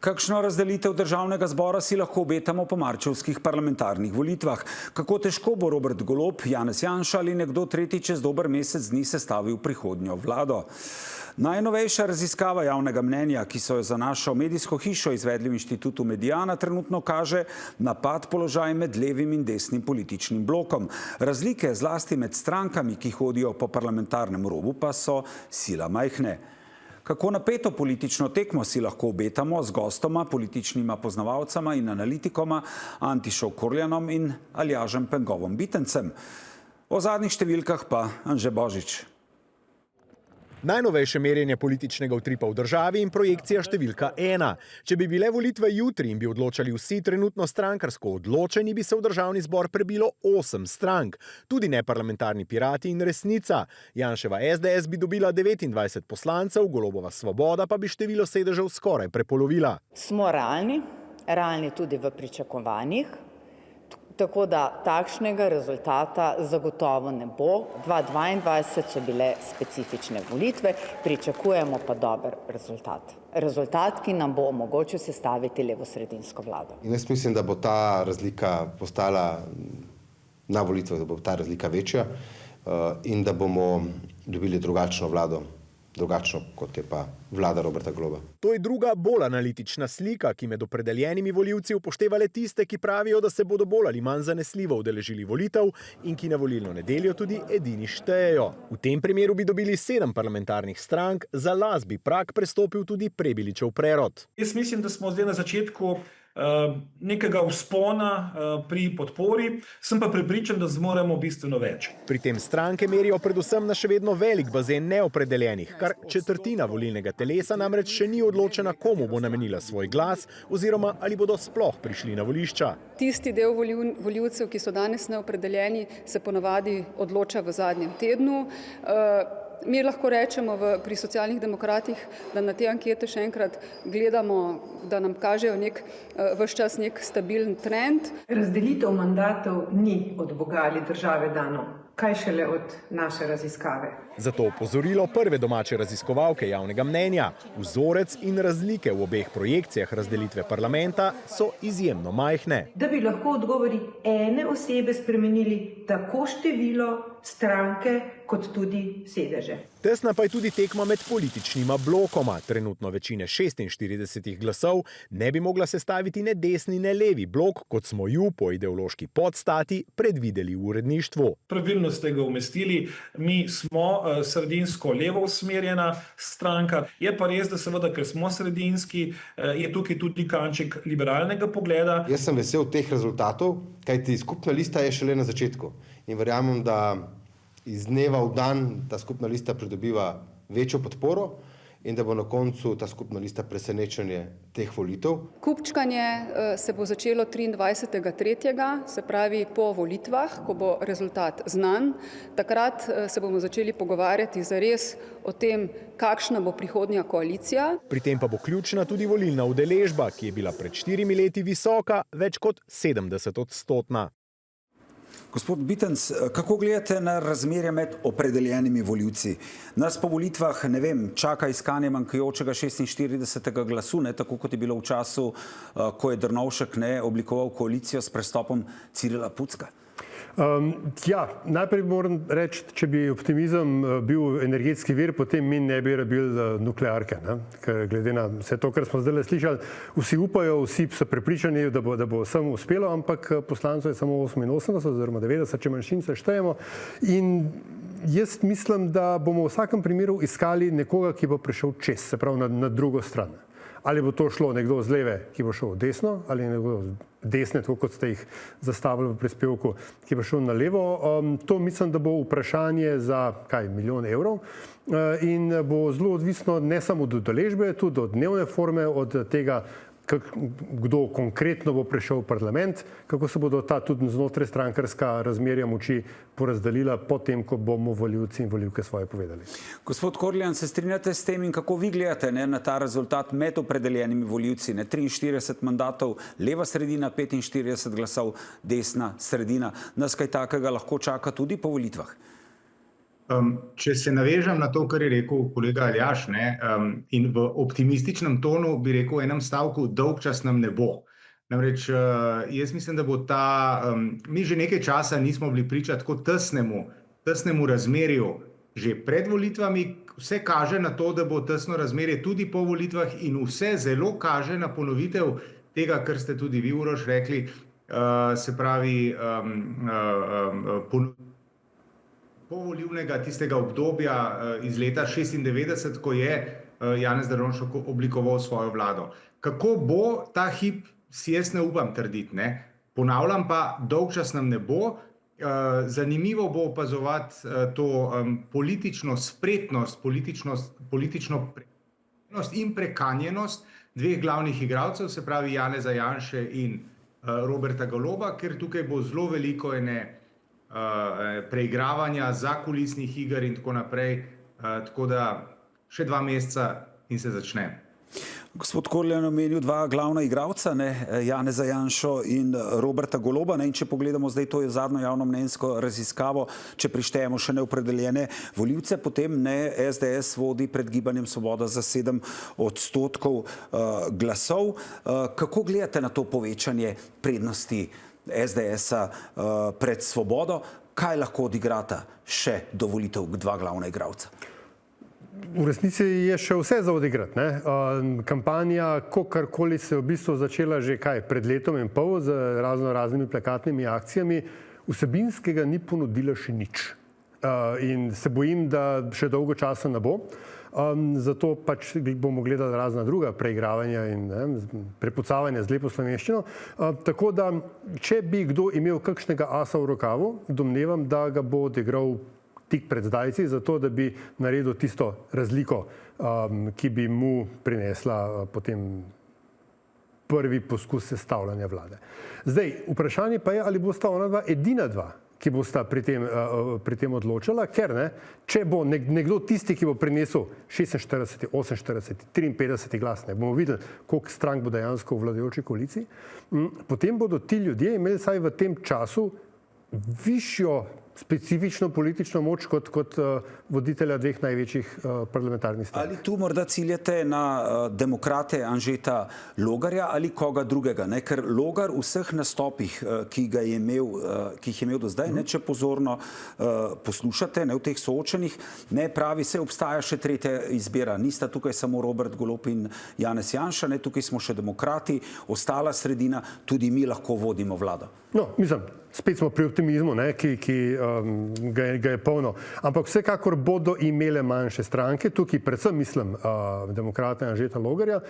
Kakšno razdelitev državnega zbora si lahko obetamo po marčevskih parlamentarnih volitvah? Kako težko bo Robert Golob, Janez Janša ali nekdo tretji čez dober mesec dni sestavil prihodnjo vlado? Najnovejša raziskava javnega mnenja, ki so jo za našo medijsko hišo izvedli v inštitutu Mediana, trenutno kaže napad položaj med levim in desnim političnim blokom. Razlike zlasti med strankami, ki hodijo po parlamentarnem robu, pa so sila majhne. Kako napeto politično tekmo si lahko obetamo z gostoma, političnima poznavalcama in analitikoma Antišo Korljanom in Aljažem Pengovom Bitencem. O zadnjih številkah pa Anže Božič. Najnovejše merjenje političnega utripa v državi in projekcija številka 1. Če bi bile volitve jutri in bi odločali vsi trenutno strankarsko odločeni, bi se v državni zbor prebilo 8 strank. Tudi neparlamentarni Pirati in Resnica. Janševa SDS bi dobila 29 poslancev, Golobova Svoboda pa bi število sedežev skoraj prepolovila. Smo realni tudi v pričakovanjih. Tako da takšnega rezultata zagotovo ne bo. 2022 so bile specifične volitve, pričakujemo pa dober rezultat. Rezultat, ki nam bo omogočil sestaviti levosredinsko vlado. In jaz mislim, da bo ta razlika postala na volitvah, da bo ta razlika večja in da bomo dobili drugačno vlado. Drugačno, kot je pa vlada Roberta Goloba. To je druga bolj analitična slika, ki med opredeljenimi volivci upošteva le tiste, ki pravijo, da se bodo bolj ali manj zanesljivo udeležili volitev in ki na volilno nedeljo tudi edini štejejo. V tem primeru bi dobili 7 parlamentarnih strank, za las bi prag prestopil tudi Prebiličev prerod. Jaz mislim, da smo zdaj na začetku nekega vzpona pri podpori, sem pa prepričan, da zmoremo bistveno več. Pri tem stranke merijo predvsem na še vedno velik bazen neopredeljenih, kar četrtina volilnega telesa namreč še ni odločena, komu bo namenila svoj glas oziroma ali bodo sploh prišli na volišča. Tisti del volivcev, ki so danes neopredeljeni, se ponavadi odloča v zadnjem tednu. Mi lahko rečemo pri Socialnih demokratih, da na te ankete še enkrat gledamo, da nam kažejo ves čas nek stabilen trend. Razdelitev mandatov ni od Boga ali države dano, kaj šele od naše raziskave. Zato opozorilo prve domače raziskovalke javnega mnenja. Vzorec in razlike v obeh projekcijah razdelitve parlamenta so izjemno majhne. Da bi lahko odgovori ene osebe spremenili tako število stranke kot tudi sedeže. Tesna pa je tudi tekma med političnima blokoma. Trenutno večine 46 glasov ne bi mogla sestaviti ne desni, ne levi blok, kot smo ju po ideološki podstati predvideli v uredništvu. Pravilno ste ga umestili. Mi smo sredinsko levo usmerjena stranka. Je pa res, da seveda, ker smo sredinski, je tukaj tudi kanček liberalnega pogleda. Jaz sem vesel teh rezultatov, kajti skupna lista je šele na začetku. In verjamem, da iz dneva v dan ta skupna lista pridobiva večjo podporo in da bo na koncu ta skupna lista presenečenje teh volitev. Kupčkanje se bo začelo 23.3., se pravi po volitvah, ko bo rezultat znan. Takrat se bomo začeli pogovarjati zares o tem, kakšna bo prihodnja koalicija. Pri tem pa bo ključna tudi volilna udeležba, ki je bila pred 4 leti visoka, več kot 70-odstotna. Gospod Bitenc, kako gledate na razmerje med opredeljenimi volivci? Nas po volitvah, ne vem, čaka iskanje manjkajočega 46. glasu, ne tako kot je bilo v času, ko je Drnovšek oblikoval koalicijo s prestopom Cirila Pucka. Najprej moram reči, če bi optimizem bil energetski vir, potem mi ne bi rabili nuklearke. Ker glede na vse to, kar smo zdaj slišali, vsi upajo, vsi so prepričani, da bo vsem uspelo, ampak poslancev je samo 88 oziroma 90, če manjšince štejemo. In jaz mislim, da bomo v vsakem primeru iskali nekoga, ki bo prišel čez, se pravi na drugo stran. Ali bo to šlo nekdo z leve, ki bo šel desno, ali nekdo desne, tako kot ste jih zastavili v prispevku, ki bo šel na levo. To mislim, da bo vprašanje za milijon evrov in bo zelo odvisno ne samo od udeležbe, tudi od dnevne forme, od tega, kdo konkretno bo prišel v parlament, kako se bodo ta tudi znotraj strankarska razmerja moči porazdelila potem, ko bomo volivci in volivke svoje povedali. Gospod Korljan, se strinjate s tem in kako vi gledate na ta rezultat med opredeljenimi volivci? 43 mandatov, leva sredina, 45 glasov, desna sredina. Nas kaj takega lahko čaka tudi po volitvah? Če se navežem na to, kar je rekel kolega Aljaž, in v optimističnem tonu bi rekel v enem stavku, dolgčas nam ne bo. Namreč jaz mislim, da bo mi že nekaj časa nismo bili priča tako tesnemu razmerju že pred volitvami, vse kaže na to, da bo tesno razmerje tudi po volitvah in vse zelo kaže na ponovitev tega, kar ste tudi vi, Uroš, rekli, se pravi povolilnega tistega obdobja iz leta 1996, ko je Janez Drnovšek oblikoval svojo vlado. Kako bo ta hip, si jaz ne upam trditi, ponavljam pa, dolgčas nam ne bo. Zanimivo bo opazovati to politično spretnost, politično prekanjenost in prekanjenost dveh glavnih igralcev, se pravi Janeza Janše in Roberta Goloba, ker tukaj bo zelo veliko preigravanja, zakulisnih iger in tako naprej, tako da še 2 meseca in se začne. Gospod Korljan omenil 2 glavna igralca, Janeza Janšo in Roberta Goloba, in če pogledamo zdaj to je zadnjo javnomnenjsko raziskavo, če prištejemo še neopredeljene volivce, potem SDS vodi pred Gibanjem Svoboda za 7% glasov. Kako gledate na to povečanje prednosti SDS-a pred Svobodo? Kaj lahko odigrata še do volitev 2 glavna igralca? V resnici je še vse za odigrati. Kampanja, kakorkoli se je v bistvu začela že pred letom in pol z raznimi plakatnimi akcijami, vsebinskega ni ponudila še nič. In se bojim, da še dolgo časa ne bo. Zato pač bomo gledali razna druga preigravanja in prepucavanja z lepo slovenščino. Tako da, če bi kdo imel kakšnega asa v rokavu, domnevam, da ga bo odigral tik pred zdajci, zato da bi naredil tisto razliko, ki bi mu prinesla potem prvi poskus sestavljanja vlade. Zdaj, vprašanje pa je, ali bosta ona dva edina dva, ki bosta pri tem odločala, ker če bo nekdo tisti, ki bo prinesel 46, 48, 53 glas, bomo videli, koliko strank bo dejansko v vladajoči koaliciji, potem bodo ti ljudje imeli vsaj v tem času višjo specifično politično moč kot voditelja 2 največjih parlamentarnih strank. Ali tu morda ciljate na demokrate Anžeta Logarja ali koga drugega? Ker Logar v vseh nastopih, ki jih je imel do zdaj, če pozorno poslušate v teh soočenjih, pravi, se obstaja še tretja izbira. Nista tukaj samo Robert Golob in Janez Janša, tukaj smo še demokrati, ostala sredina, tudi mi lahko vodimo vlado. No, mislim, spet smo pri optimizmu, ki ga je polno. Ampak vsekakor bodo imele manjše stranke, tukaj predvsem mislim demokrate Anžeta Logarja,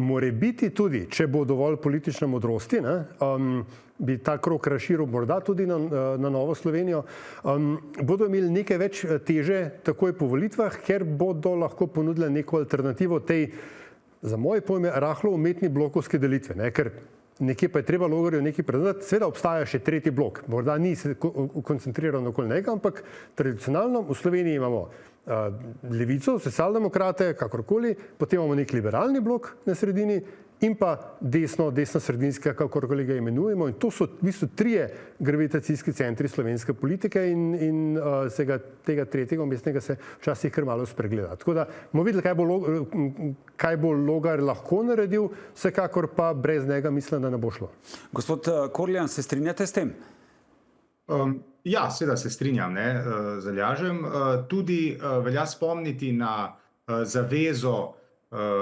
more biti tudi, če bo dovolj politične modrosti, bi ta krog razširil morda tudi na Novo Slovenijo, bodo imeli nekaj več teže takoj po volitvah, ker bodo lahko ponudili neko alternativo tej, za moje pojme, rahlo umetni blokovske delitve, ker nekje pa je treba Logarju nekaj predati. Seveda obstaja še tretji blok. Morda ni se koncentriran okoli njega, ampak tradicionalno v Sloveniji imamo levico, socialdemokrate, kakorkoli, potem imamo nek liberalni blok na sredini in pa desno-sredinskega, kakorkoli ga imenujemo. In to so v bistvu 3 gravitacijski centri slovenske politike in tega tretjega mestnega se včasih kar malo spregleda. Tako da bomo videli, kaj bo Logar lahko naredil, vsekakor pa brez njega mislim, da ne bo šlo. Gospod Korljan, se strinjate s tem? Ja, seveda se strinjam z Aljažem. Tudi velja spomniti na zavezo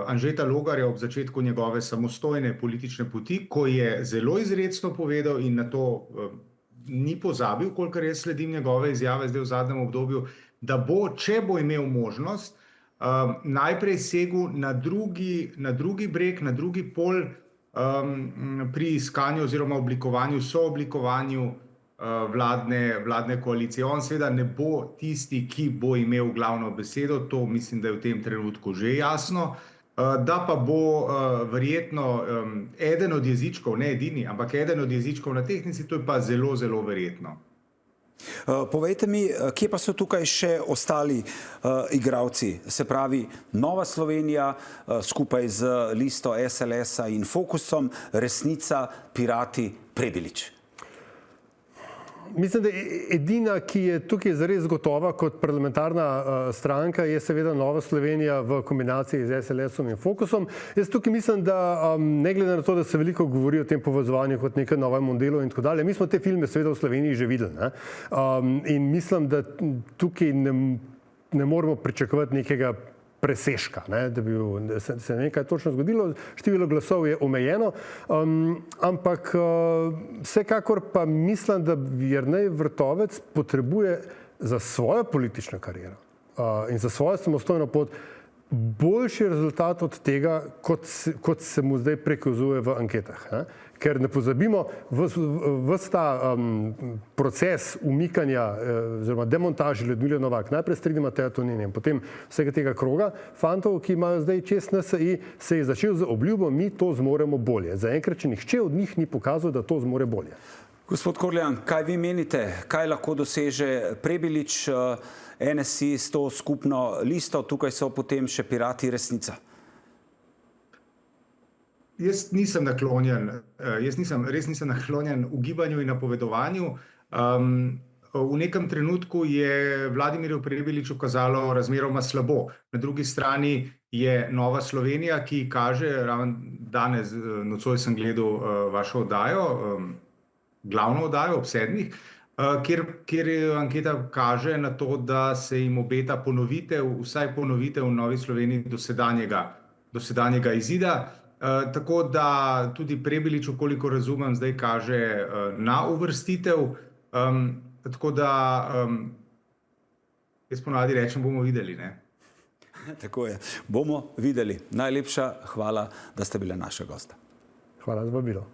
Anžeta Logarja ob začetku njegove samostojne politične poti, ko je zelo izrecno povedal in na to ni pozabil, kolikor jaz sledim njegove izjave zdaj v zadnjem obdobju, da bo, če bo imel možnost, najprej segel na drugi breg, na drugi pol pri iskanju oziroma sooblikovanju vladne koalicije. On seveda ne bo tisti, ki bo imel glavno besedo, to mislim, da je v tem trenutku že jasno, da pa bo verjetno eden od jezičkov, ne edini, ampak eden od jezičkov na tehtnici, to je pa zelo, zelo verjetno. Povejte mi, kje pa so tukaj še ostali igralci, se pravi Nova Slovenija skupaj z listo SLS-a in Fokusom, Resnica, Pirati, Prebilič? Mislim, da edina, ki je tukaj zares gotova kot parlamentarna stranka, je seveda Nova Slovenija v kombinaciji z SLS-om in Fokusom. Jaz tukaj mislim, da ne glede na to, da se veliko govori o tem povezovanju kot nekem novem modelu in tako dalje, mi smo te filme seveda v Sloveniji že videli. Ne? In mislim, da tukaj ne moremo pričakovati nekega presežka, ne, da bi se nekaj točno zgodilo. Število glasov je omejeno, ampak vsekakor pa mislim, da Jernej Vrtovec potrebuje za svojo politično kariero in za svojo samostojno pot boljši rezultat od tega, kot se mu zdaj prikazuje v anketah. Ne? Ker ne pozabimo, ves ta proces umikanja oziroma demontaže Ljudmile Novak, najprej stridi Mateja Tonina in potem vsega tega kroga fantov, ki imajo zdaj čez NSI, se je začel z obljubo, mi to zmoremo bolje. Zaenkrat, če nihče od njih ni pokazal, da to zmore bolje. Gospod Korljan, kaj vi menite, kaj lahko doseže Prebilič, NSI s to skupno listo, tukaj so potem še Pirati, Resnica? Jaz nisem naklonjen, res nisem naklonjen ugibanju in napovedovanju. V nekem trenutku je Vladimirju Prebiliču kazalo razmeroma slabo. Na drugi strani je Nova Slovenija, ki kaže, ravno danes, nocoj sem gledal vašo oddajo, glavno oddajo ob 7, kjer anketa kaže na to, da se jim obeta ponovitev, vsaj ponovitev v Novi Sloveniji dosedanjega izida. Tako da tudi Prebilič, koliko razumem, zdaj kaže na uvrstitev. Tako da jaz ponavadi rečem, bomo videli. Ne? Tako je. Bomo videli. Najlepša hvala, da ste bile naša gosta. Hvala za vabilo.